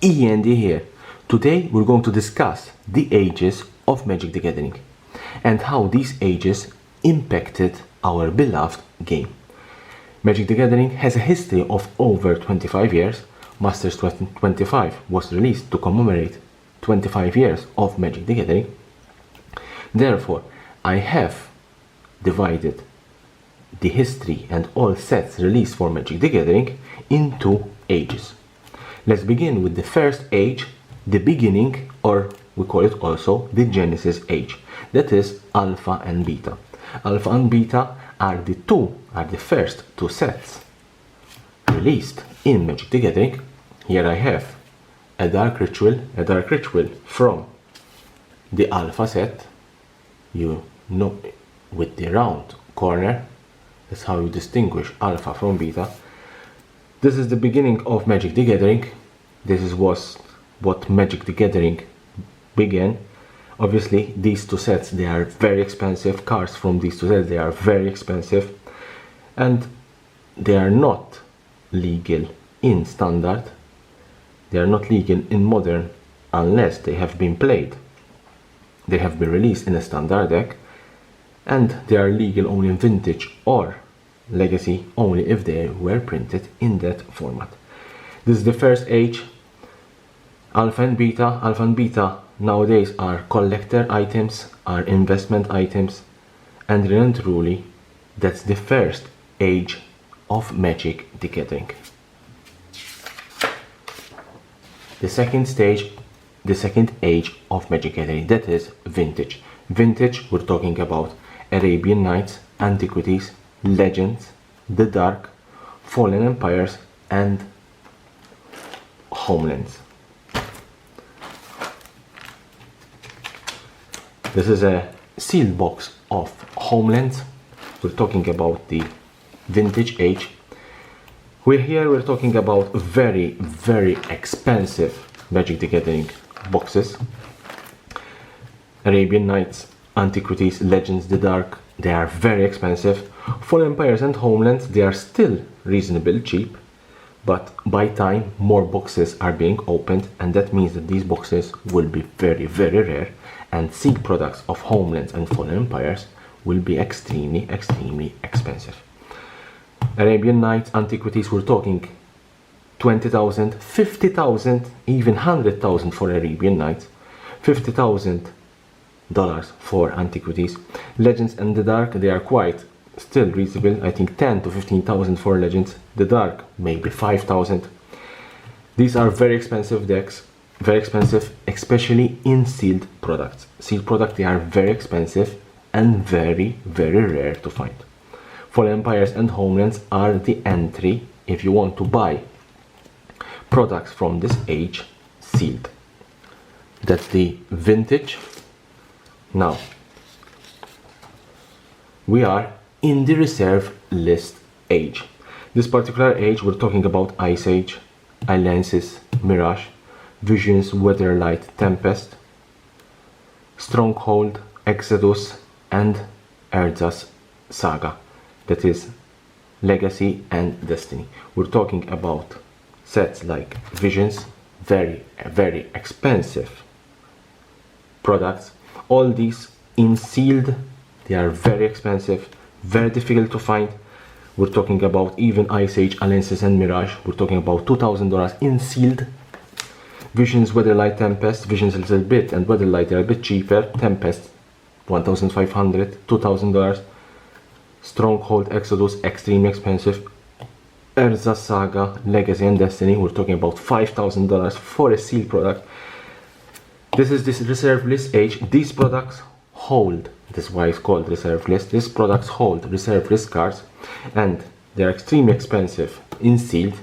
E.N.D here. Today we're going to discuss the ages of Magic the Gathering and how these ages impacted our beloved game. Magic the Gathering has a history of over 25 years. Masters 2025 was released to commemorate 25 years of Magic the Gathering. Therefore, I have divided the history and all sets released for Magic the Gathering into ages. Let's begin with the first age, the beginning, or we call it also the Genesis age. That is Alpha and Beta. Alpha and Beta are the first two sets released in Magic the Gathering. Here I have a dark ritual from the Alpha set. You know, with the round corner, that's how you distinguish Alpha from Beta. This is the beginning of Magic the Gathering. This was what Magic the Gathering began. Obviously, these two sets, they are very expensive. Cards from these two sets, they are very expensive. And they are not legal in Standard. They are not legal in Modern unless they have been played. They have been released in a Standard deck. And they are legal only in Vintage or Legacy only if they were printed in that format. This is the first age. Alpha and Beta. Alpha and Beta nowadays are collector items, are investment items, and really and truly, that's the first age of Magic the Gathering. The second age of Magic the Gathering, that is Vintage. Vintage, we're talking about Arabian Nights, Antiquities, Legends, The Dark, Fallen Empires, and Homelands. This is a sealed box of Homelands. We're talking about the Vintage age. We're talking about very, very expensive Magic the Gathering boxes. Arabian Nights, Antiquities, Legends, The Dark, they are very expensive. Fallen Empires and Homelands, they are still reasonably cheap, but by time more boxes are being opened, and that means that these boxes will be very, very rare, and seed products of Homelands and Fallen Empires will be extremely, extremely expensive. Arabian Nights, Antiquities, we're talking 20,000, 50,000, even 100,000 for Arabian Nights, $50,000 for Antiquities. Legends and The Dark, they are quite still reasonable. I think 10 to 15,000 for Legends. The Dark, maybe 5,000. These are very expensive decks, very expensive, especially in sealed products. Sealed products, they are very expensive and very, very rare to find. Fallen Empires and Homelands are the entry if you want to buy products from this age sealed. That's the Vintage. Now, we are in the reserve list age. This particular age, we're talking about Ice Age, Alliances, Mirage, Visions, Weatherlight, Tempest, Stronghold, Exodus, and Erza's Saga. That is Legacy and Destiny. We're talking about sets like Visions, very, very expensive products. All these in sealed, they are very expensive, very difficult to find. We're talking about even Ice Age, Alliances, and Mirage. We're talking about $2,000 in sealed. Visions, Weatherlight, Tempest. Visions a little bit, and Weatherlight are a bit cheaper. Tempest, $1,500, $2,000. Stronghold, Exodus, extremely expensive. Erza Saga, Legacy, and Destiny, we're talking about $5,000 for a sealed product. This is this reserve list age. These products hold, that's why it's called reserve list. These products hold reserve list cards, and they're extremely expensive in sealed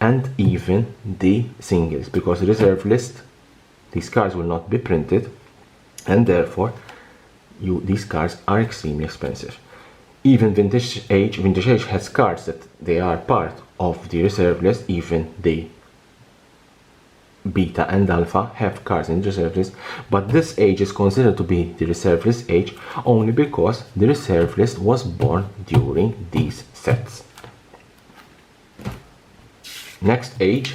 and even the singles, because reserve list, these cards will not be printed, and therefore these cards are extremely expensive. Even Vintage Age has cards that they are part of the reserve list. Even the Beta and Alpha have cards in the reserve list, but this age is considered to be the reserve list age only because the reserve list was born during these sets. Next age,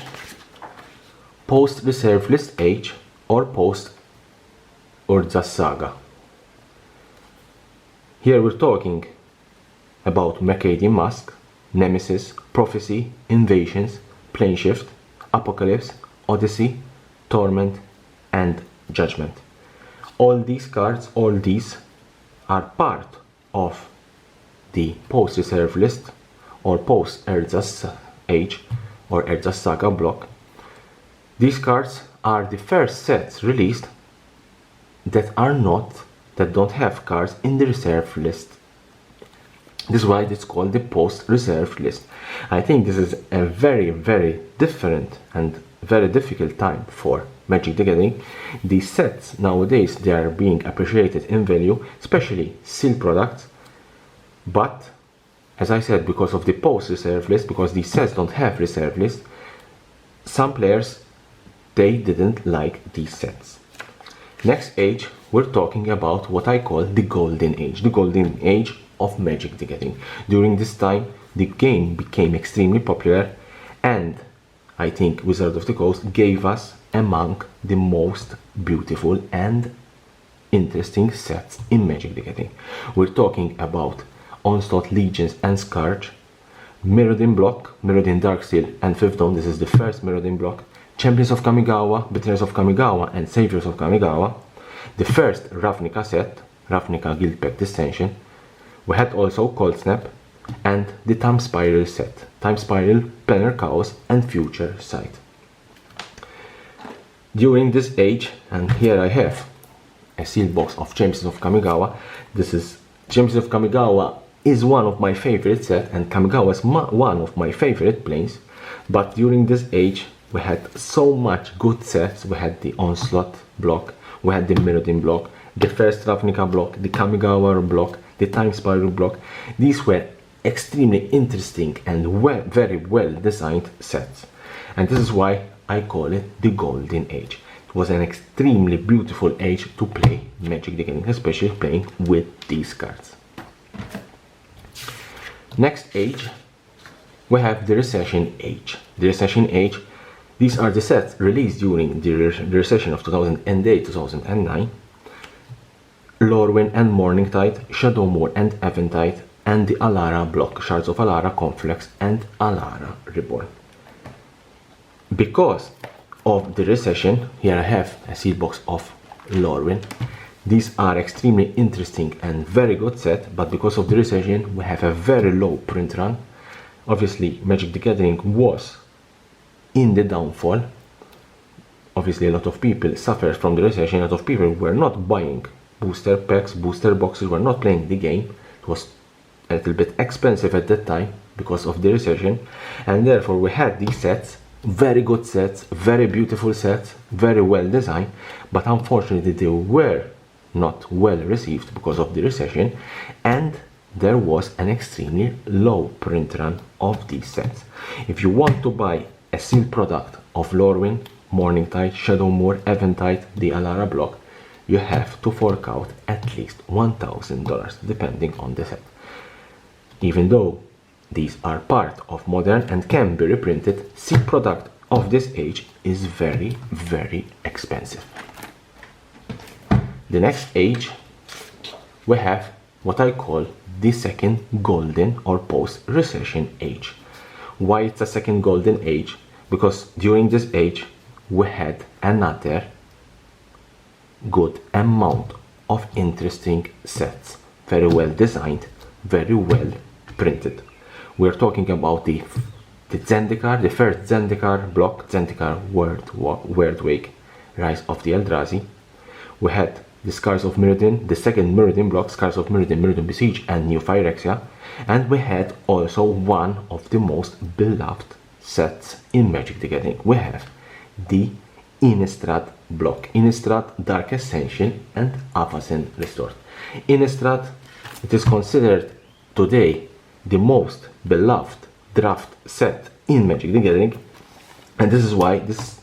post-reserve list age or post-Urza saga. Here we're talking about Mercadian Mask, Nemesis, Prophecy, Invasions, Plane Shift, Apocalypse, Odyssey, Torment, and Judgment. All these cards, all these are part of the post-reserve list or post-Urza's age or Urza's saga block. These cards are the first sets released that don't have cards in the reserve list. This is why it's called the post-reserve list. I think this is a very, very different and very difficult time for Magic the Gathering. These sets nowadays, they are being appreciated in value, especially sealed products. But as I said, because of the post-reserve list, because these sets don't have reserve list, some players, they didn't like these sets. Next age, we're talking about what I call the golden age. The golden age of Magic the Gathering. During this time, the game became extremely popular, and I think Wizard of the Coast gave us among the most beautiful and interesting sets in Magic the Gathering. We're talking about Onslaught, Legions, and Scourge, Mirrodin block, Mirrodin Darksteel, and Fifth Dawn. This is the first Mirrodin block. Champions of Kamigawa, Betrayers of Kamigawa, and Saviors of Kamigawa. The first Ravnica set, Ravnica Guildpact Extension. We had also Cold Snap and the Time Spiral set, Time Spiral, Planar Chaos, and Future Sight. During this age, and here I have a sealed box of Champions of Kamigawa. This is Champions of Kamigawa is one of my favorite sets, and Kamigawa is one of my favorite planes. But during this age, we had so much good sets. We had the Onslaught block, we had the Mirrodin block, the first Ravnica block, the Kamigawa block, the Time Spiral block. These were extremely interesting and very well designed sets, and this is why I call it the golden age. It was an extremely beautiful age to play Magic the Gathering, especially playing with these cards. Next age, we have the recession age. The recession age, these are the sets released during the recession of 2008-2009. Lorwyn and Morningtide, Shadowmoor and Eventide, and the Alara block, Shards of Alara, Conflux, and Alara Reborn. Because of the recession, here I have a sealed box of Lorwyn. These are extremely interesting and very good set, but because of the recession, we have a very low print run. Obviously, Magic the Gathering was in the downfall. Obviously, a lot of people suffered from the recession. A lot of people were not buying booster packs, booster boxes, were not playing the game. It was a little bit expensive at that time because of the recession, and therefore we had these sets, very good sets, very beautiful sets, very well designed, but unfortunately they were not well received because of the recession, and there was an extremely low print run of these sets. If you want to buy a sealed product of Lorwyn, Morningtide, Shadowmoor, Eventide, the Alara block, you have to fork out at least $1,000 depending on the set. Even though these are part of modern and can be reprinted, sealed product of this age is very expensive. The next age, we have what I call the second golden or post-recession age. Why it's a second golden age? Because during this age we had another good amount of interesting sets, very well designed, very well printed. We're talking about the Zendikar, the first Zendikar block, Zendikar World Wake, Rise of the Eldrazi. We had the Scars of Mirrodin, the second Mirrodin block, Scars of Mirrodin, Mirrodin Besiege, and New Phyrexia. And we had also one of the most beloved sets in Magic the Gathering. We have the Innistrad block, Innistrad Dark Ascension and Avacyn Restored. Innistrad, it is considered today the most beloved draft set in Magic the Gathering, and this is why this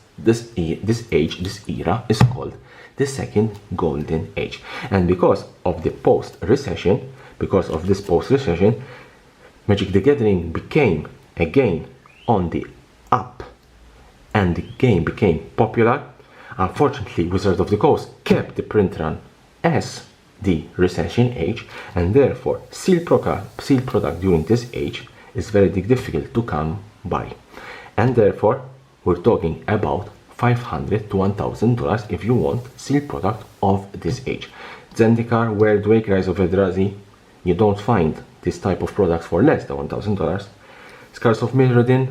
era is called the second golden age. And because of the post-recession, because of this post-recession, Magic the Gathering became again on the up, and the game became popular, unfortunately Wizards of the Coast kept the print run as the recession age, and therefore sealed product during this age is very difficult to come by, and therefore we're talking about $500 to $1,000 if you want sealed product of this age. Zendikar, World Wake, Rise of Eldrazi, you don't find this type of products for less than $1,000. Scars of Mirrodin,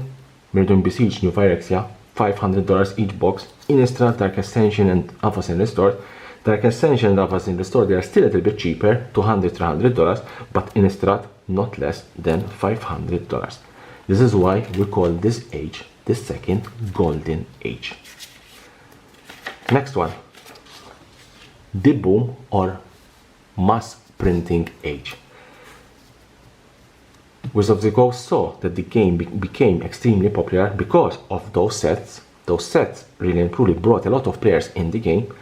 Mirrodin Besiege, New Phyrexia, $500 each box. Innistrad, Dark Ascension and Avacyn Restored. Dark Ascension and Avacyn Restored, they are still a little bit cheaper, $200 to $300, but Innistrad not less than $500. This is why we call this age the second golden age. Next one, the boom or mass printing age. Wizards of the Coast saw that the game became extremely popular because of those sets. Those sets really and truly brought a lot of players in the game,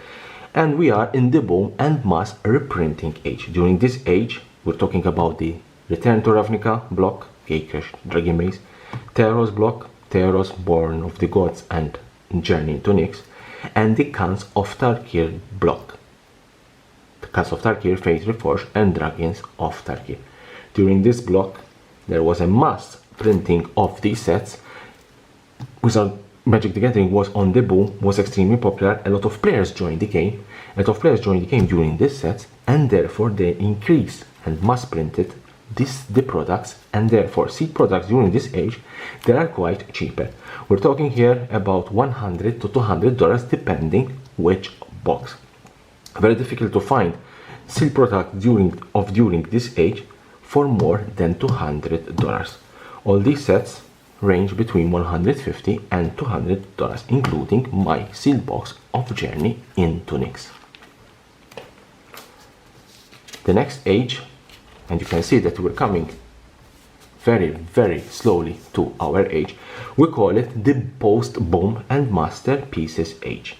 and we are in the boom and mass reprinting age. During this age, we're talking about the Return to Ravnica block, Gatecrash, Dragon Maze, Theros block, Theros, Born of the Gods and Journey into Nyx, and the Khans of Tarkir block, the Khans of Tarkir, Fate Reforged and Dragons of Tarkir. During this block, there was a mass printing of these sets. Magic the Gathering was on the boom, was extremely popular. A lot of players joined the game. During these sets, and therefore they increased and mass printed the products, and therefore seed products during this age, they are quite cheaper. We're talking here about $100 to $200 depending which box. Very difficult to find seed product during this age for more than $200. All these sets range between $150 and $200, including my sealed box of Journey into Nyx. The next age, and you can see that we're coming very slowly to our age, we call it the post-boom and masterpieces age.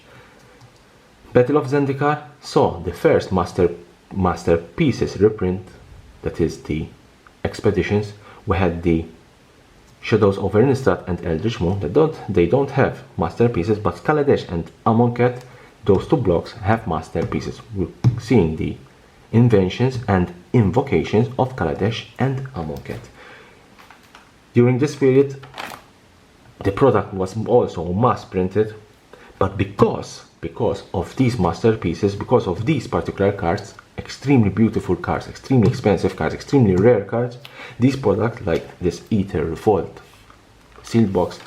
Battle of Zendikar saw the first masterpieces reprint, that is the expeditions. We had the Shadows over Innistrad and Eldritch Moon. They don't have masterpieces, but Kaladesh and Amonkhet, those two blocks have masterpieces. We're seeing the inventions and invocations of Kaladesh and Amonkhet. During this period, the product was also mass printed, but because of these masterpieces, because of these particular cards, extremely beautiful cards, extremely expensive cards, extremely rare cards, these products like this Ether Revolt sealed box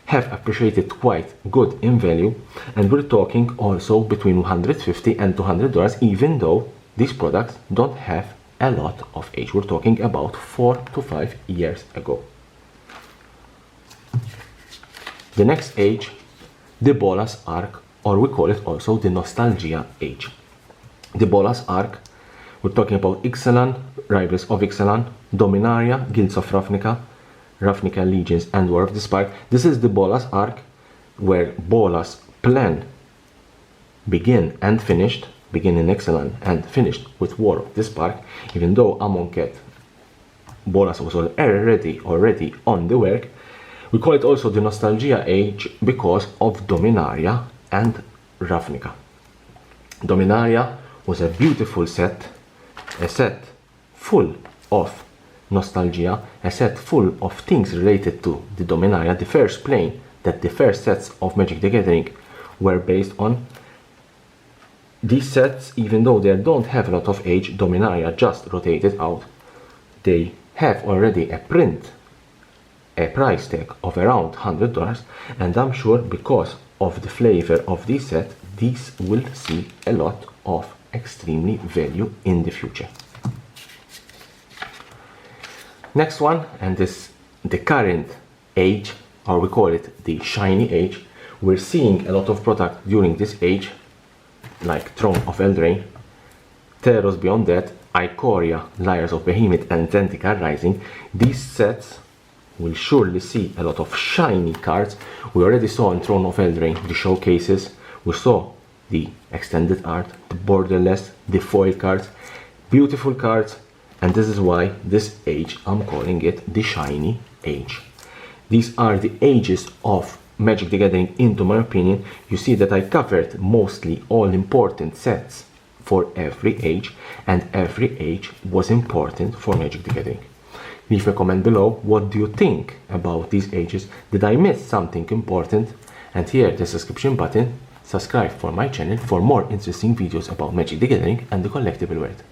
have appreciated quite good in value, and we're talking also between $150 and $200, even though these products don't have a lot of age. We're talking about 4 to 5 years ago. The next age, the Bolas Arc, or we call it also the Nostalgia age. The Bolas Arc, we're talking about Ixalan, Rivals of Ixalan, Dominaria, Guilds of Ravnica, Ravnica Legions and War of the Spark. This is the Bolas Arc, where Bolas' plan began in Ixalan and finished with War of the Spark, even though Amonkhet Bolas was already on the work. We call it also the Nostalgia age because of Dominaria and Ravnica. Dominaria was a beautiful set, a set full of nostalgia, a set full of things related to the Dominaria, the first plane that the first sets of Magic the Gathering were based on. These sets, even though they don't have a lot of age, Dominaria just rotated out. They have already a price tag of around $100, and I'm sure because of the flavor of this set, these will see a lot of extremely value in the future. Next one, and this the current age, or we call it the shiny age. We're seeing a lot of product during this age, like Throne of Eldraine, Theros Beyond That, Ikoria, Liars of Behemoth and Zendikar Rising. These sets will surely see a lot of shiny cards. We already saw in Throne of Eldraine the showcases, we saw the extended art, the borderless, the foil cards, beautiful cards, and this is why this age I'm calling it the shiny age. These are the ages of Magic the Gathering into my opinion, you see that I covered mostly all important sets for every age, and every age was important for Magic the Gathering. Leave a comment below, what do you think about these ages? Did I miss something important? And here the subscription button, subscribe for my channel for more interesting videos about Magic the Gathering and the collectible world.